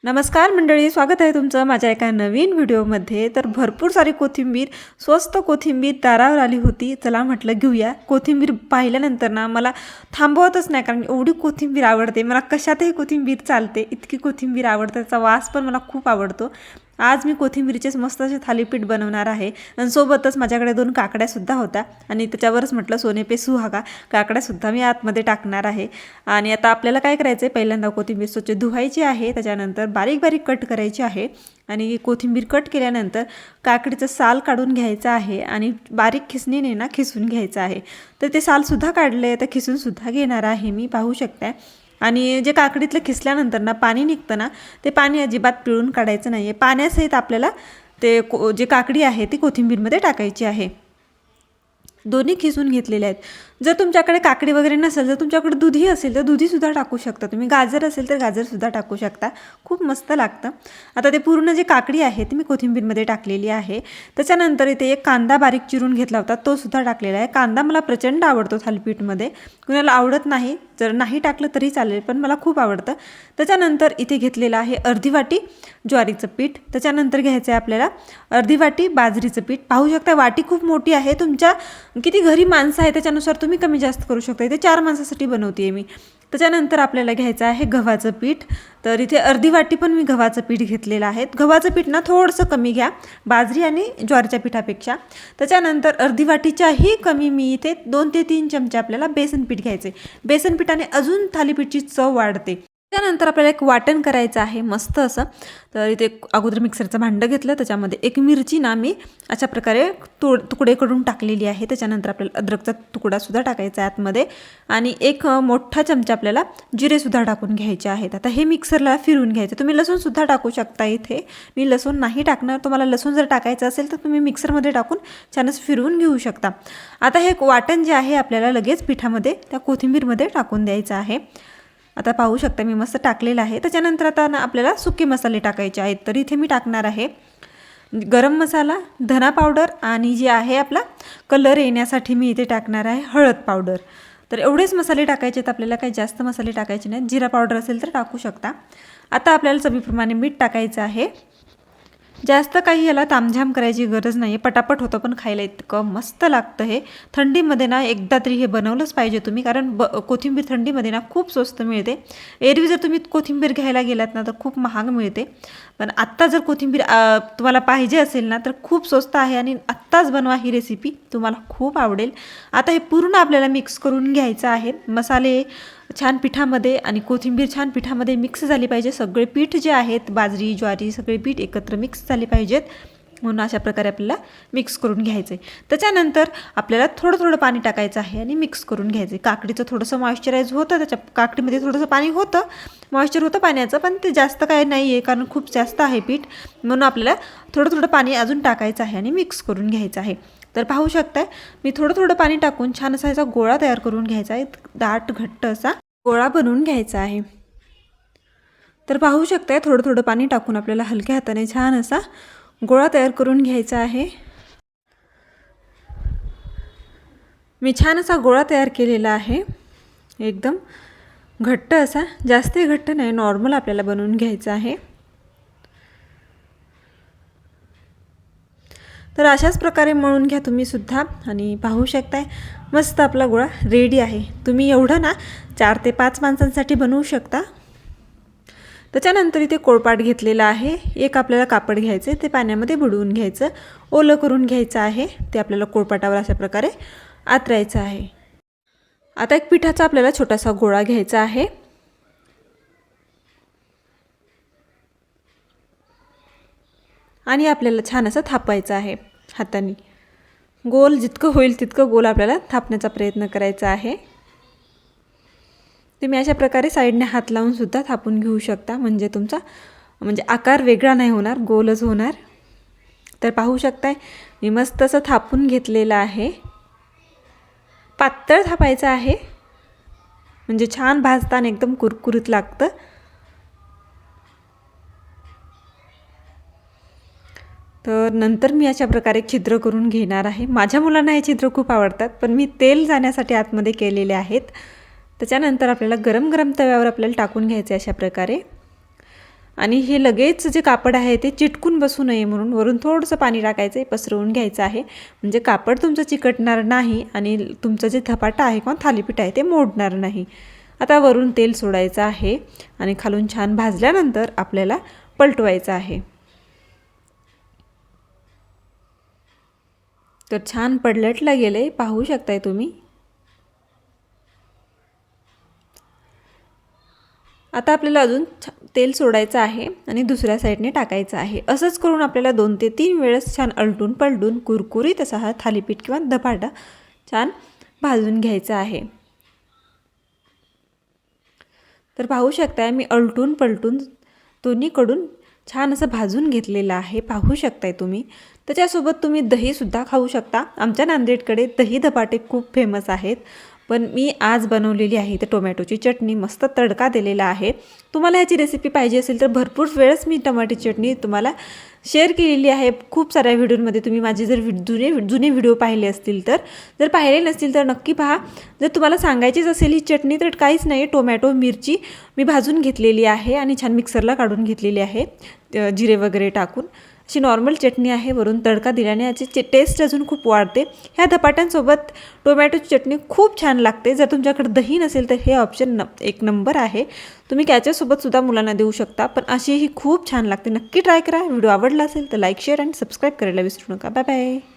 नमस्कार मंडळी, स्वागत आहे तुमचं माझ्या एका नवीन व्हिडिओमध्ये। तर भरपूर सारी कोथिंबीर, स्वस्त कोथिंबीर दारावर आली होती। चला म्हटलं घेऊया। कोथिंबीर पाहिल्यानंतर ना मला थांबवतच नाही, कारण एवढी कोथिंबीर आवडते मला। कशातही कोथिंबीर चालते, इतकी कोथिंबीर आवडते, त्याचा वास पण मला खूप आवडतो। आज मी कोथिंबीरचेच मस्त असे थालीपीठ बनवणार आहे आणि सोबतच माझ्याकडे 2 काकड्यासुद्धा होत्या आणि त्याच्यावरच म्हटलं सोने पे सुहागा, काकड्यासुद्धा मी आतमध्ये टाकणार आहे। आणि आता आपल्याला काय करायचं आहे, पहिल्यांदा कोथिंबीर स्वच्छ धुवायची आहे, त्याच्यानंतर बारीक बारीक कट करायची आहे आणि कोथिंबीर कट केल्यानंतर काकडीचं साल काढून घ्यायचं आहे आणि बारीक खिसणीने ना खिसून घ्यायचं आहे। तर ते सालसुद्धा काढले आहे, तर खिसूनसुद्धा घेणार आहे मी, पाहू शकताय। आणि जे काकडीतलं खिसल्यानंतर ना पाणी निघतं ना, ते पाणी अजिबात पिळून काढायचं नाही आहे। पाण्यासहित आपल्याला ते जे काकडी आहे ती कोथिंबीरमध्ये टाकायची आहे। दोन्ही खिसून घेतलेले आहेत। जर तुमच्याकडे काकडी वगैरे नसेल, जर तुमच्याकडे दुधी असेल तर दुधीसुद्धा टाकू शकता तुम्ही। गाजर असेल तर गाजरसुद्धा टाकू शकता, खूप मस्त लागतं। आता ते पूर्ण जे काकडी आहे ती मी कोथिंबीरमध्ये टाकलेली आहे। त्याच्यानंतर इथे एक कांदा बारीक चिरून घेतला होता, तो सुद्धा टाकलेला आहे। कांदा मला प्रचंड आवडतो थालीपीठमध्ये, कुणाला आवडत नाही, जर नाही टाकलं तरी चालेल, पण मला खूप आवडतं। त्याच्यानंतर इथे घेतलेलं आहे अर्धी वाटी ज्वारीचं पीठ, त्याच्यानंतर घ्यायचं आहे आपल्याला अर्धी वाटी बाजरीचं पीठ। पाहू शकता वाटी खूप मोठी आहे, तुमच्या किती घरी माणसं आहे त्याच्यानुसार तुम्ही कमी जास्त करू शकता। इथे 4 माणसासाठी बनवते मी। त्याच्यानंतर आपल्याला घ्यायचं आहे गव्हाचं पीठ, तर इथे अर्धी वाटी पण मी गव्हाचं पीठ घेतलेलं आहे। गव्हाचं पीठ ना थोडंसं कमी घ्या बाजरी आणि ज्वारीच्या पिठापेक्षा। त्याच्यानंतर अर्धी वाटीच्याही कमी मी इथे 2 ते 3 चमचे आपल्याला बेसन पीठ घ्यायचे। बेसन पिठाने अजून थालीपीठची चव वाढते। त्यानंतर आपल्याला एक वाटण करायचं आहे मस्त असं। तर इथे अगोदर मिक्सरचं भांडं घेतलं, त्याच्यामध्ये एक मिरची ना मी अशा प्रकारे तुकडे करून टाकलेली आहे। त्याच्यानंतर आपल्याला अद्रकचा तुकडासुद्धा टाकायचा आहे आतमध्ये आणि एक मोठा चमचा आपल्याला जिरेसुद्धा टाकून घ्यायचे आहेत। आता हे मिक्सरला फिरवून घ्यायचं। तुम्ही लसूणसुद्धा टाकू शकता, इथे मी लसूण नाही टाकणार। तुम्हाला लसूण जर टाकायचं असेल तर तुम्ही मिक्सरमध्ये टाकून छानच फिरवून घेऊ शकता। आता हे वाटण जे आहे आपल्याला लगेच पिठामध्ये त्या कोथिंबीरमध्ये टाकून द्यायचं आहे। आता पाहू शकता मी मस्त टाकलेलं आहे। त्याच्यानंतर आता ना आपल्याला सुके मसाले टाकायचे आहेत, तर इथे मी टाकणार आहे गरम मसाला, धना पावडर आणि जे आहे आपला कलर येण्यासाठी मी इथे टाकणार आहे हळद पावडर। तर एवढेच मसाले टाकायचे आहेत आपल्याला, काही जास्त मसाले टाकायचे नाहीत। जिरा पावडर असेल तर टाकू शकता। आता आपल्याला चवीप्रमाणे मीठ टाकायचं आहे। जास्त काही याला तामझाम करायची गरज नाही आहे, पटापट होतं, पण खायला इतकं मस्त लागतं हे। थंडीमध्ये ना एकदा तरी हे बनवलंच पाहिजे तुम्ही, कारण कोथिंबीर थंडीमध्ये ना खूप स्वस्त मिळते। एरवी जर तुम्ही कोथिंबीर घ्यायला गेलात ना तर खूप महाग मिळते, पण आत्ता जर कोथिंबीर तुम्हाला पाहिजे असेल ना तर खूप स्वस्त आहे आणि आत्ताच बनवा ही रेसिपी, तुम्हाला खूप आवडेल। आता हे पूर्ण आपल्याला मिक्स करून घ्यायचं आहे। मसाले छान पिठामध्ये आणि कोथिंबीर छान पिठामध्ये मिक्स झाली पाहिजे। सगळे पीठ जे आहेत बाजरी ज्वारी सगळे पीठ एकत्र मिक्स झाले पाहिजेत, म्हणून अशा प्रकारे आपल्याला मिक्स करून घ्यायचं आहे। त्याच्यानंतर आपल्याला थोडं थोडं पाणी टाकायचं आहे आणि मिक्स करून घ्यायचं आहे। काकडीचं थोडंसं मॉइश्चराईज होतं, त्याच्या काकडीमध्ये थोडंसं पाणी होतं, मॉइश्चर होतं पाण्याचं, पण ते जास्त काय नाही आहे कारण खूप जास्त आहे पीठ, म्हणून आपल्याला थोडं थोडं पाणी अजून टाकायचं आहे आणि मिक्स करून घ्यायचं आहे। तर पाहू शकताय मी थोडं थोडं पाणी टाकून छान असा याचा गोळा तयार करून घ्यायचा आहे, दाट घट्ट असा गोळा बनवून घ्यायचा आहे। तर पाहू शकताय थोडं थोडं पाणी टाकून आपल्याला हलक्या हाताने छान असा गोळा तयार करून घ्यायचा आहे। मी छान असा गोळा तयार केलेला आहे, एकदम घट्ट असा, जास्त घट्ट नाही, नॉर्मल आपल्याला बनवून घ्यायचा आहे। तर अशाच प्रकारे मळून घ्या तुम्ही सुद्धा आणि पाहू शकताय मस्त आपला गोळा रेडी आहे। तुम्ही एवढं ना 4 ते 5 माणसांसाठी बनवू शकता। त्याच्यानंतर इथे कोळपाट घेतलेला आहे, एक आपल्याला कापड घ्यायचं आहे, ते पाण्यामध्ये बुडवून घ्यायचं, ओलं करून घ्यायचं आहे, ते आपल्याला कोळपाटावर अशा प्रकारे आतरायचं आहे। आता एक पिठाचा आपल्याला छोटासा गोळा घ्यायचा आहे आणि आपल्याला छान असं थापायचं आहे हाताने। गोल जितकं होईल तितकं गोल आपल्याला थापण्याचा प्रयत्न करायचा आहे। तुम्ही अशा प्रकारे साईडने हात लावून सुद्धा थापून घेऊ शकता, म्हणजे तुमचा आकार वेगळा नाही होणार, गोलच होणार। तर पाहू शकताय मी मस्त असं थापून घेतलेलं आहे। पातळ थापायचं आहे, म्हणजे छान भाजताना एकदम कुरकुरीत लागतं। तर नंतर मी अशा प्रकारे छिद्र करून घेणार आहे। माझ्या मुलांना हे छिद्र खूप आवडतात, पण मी तेल जाण्यासाठी आतमध्ये केलेले आहेत। त्याच्यानंतर आपल्याला गरम गरम तव्यावर आपल्याला टाकून घ्यायचे अशा प्रकारे। आणि हे लगेच जे कापड आहे ते चिटकून बसू नये म्हणून वरून थोडंसं पाणी टाकायचं आहे, पसरवून घ्यायचं आहे. म्हणजे कापड तुमचं चिकटणार नाही आणि तुमचं जे धपाटा आहे किंवा थालीपीठ आहे ते मोडणार नाही. आता वरून तेल सोडायचं आहे आणि खालून छान भाजल्यानंतर आपल्याला पलटवायचं आहे. तर छान पलटलं गेले, पाहू शकताय तुम्ही. आता आपल्याला अजून तेल सोडायचं आहे आणि दुसऱ्या साईडने टाकायचं आहे. असंच करून आपल्याला 2 ते 3 वेळेस छान अलटून पलटून कुरकुरीत असा हा थालीपीठ किंवा धपाटा छान भाजून घ्यायचा आहे. तर पाहू शकताय मी अलटून पलटून दोन्हीकडून छान असं भाजून घेतलेलं आहे, पाहू शकताय तुम्ही. त्याच्यासोबत तुम्ही दहीसुद्धा खाऊ शकता. आमच्या नांदेडकडे दही धपाटे खूप फेमस आहेत. पण मी आज बनवलेली आहे तर टोमॅटोची चटणी, मस्त तडका दिलेला आहे. तुम्हाला ह्याची रेसिपी पाहिजे असेल तर भरपूर वेळेस मी टमाटी चटणी तुम्हाला शेअर केलेली आहे खूप साऱ्या व्हिडिओमध्ये. तुम्ही माझे जर जुने व्हिडिओ पाहिले असतील तर, जर पाहिले नसतील तर नक्की पहा. जर तुम्हाला सांगायचीच असेल ही चटणी तर काहीच नाही, टोमॅटो मिरची मी भाजून घेतलेली आहे आणि छान मिक्सरला काढून घेतलेली आहे जिरे वगैरे टाकून. अशी नॉर्मल चटणी आहे. वरून तडका दिल्याने याची टेस्ट अजून खूप वाढते. ह्या धपाट्यांसोबत टोमॅटोची चटणी खूप छान लागते. जर तुमच्याकडे दही नसेल तर हे ऑप्शन एक नंबर आहे. तुम्ही त्याच्यासोबतसुद्धा मुलांना देऊ शकता, पण अशी ही खूप छान लागते. नक्की ट्राय करा. व्हिडिओ आवडला असेल तर लाईक, शेअर आणि सबस्क्राईब करायला विसरू नका. Bye bye.